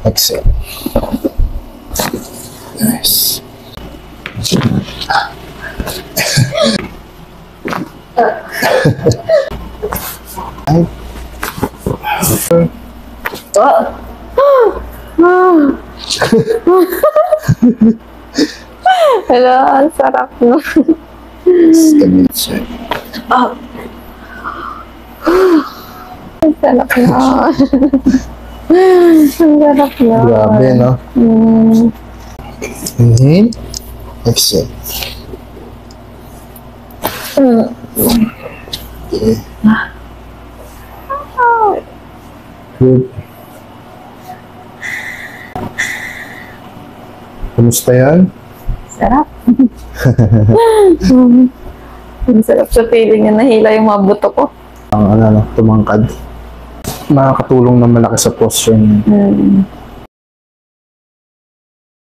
Exhale. Nice. Hello, ang sarap mo. Stabilize, sir. Ang sarap na. Ang sarap na. Grabe, no? Inhale. Exhale. Okay. Good. Kumusta yan? Sarap. Ang sarap sa feeling na nahila yung mga buto ko. Ang tumangkad. Makakatulong na malaki sa posture niya.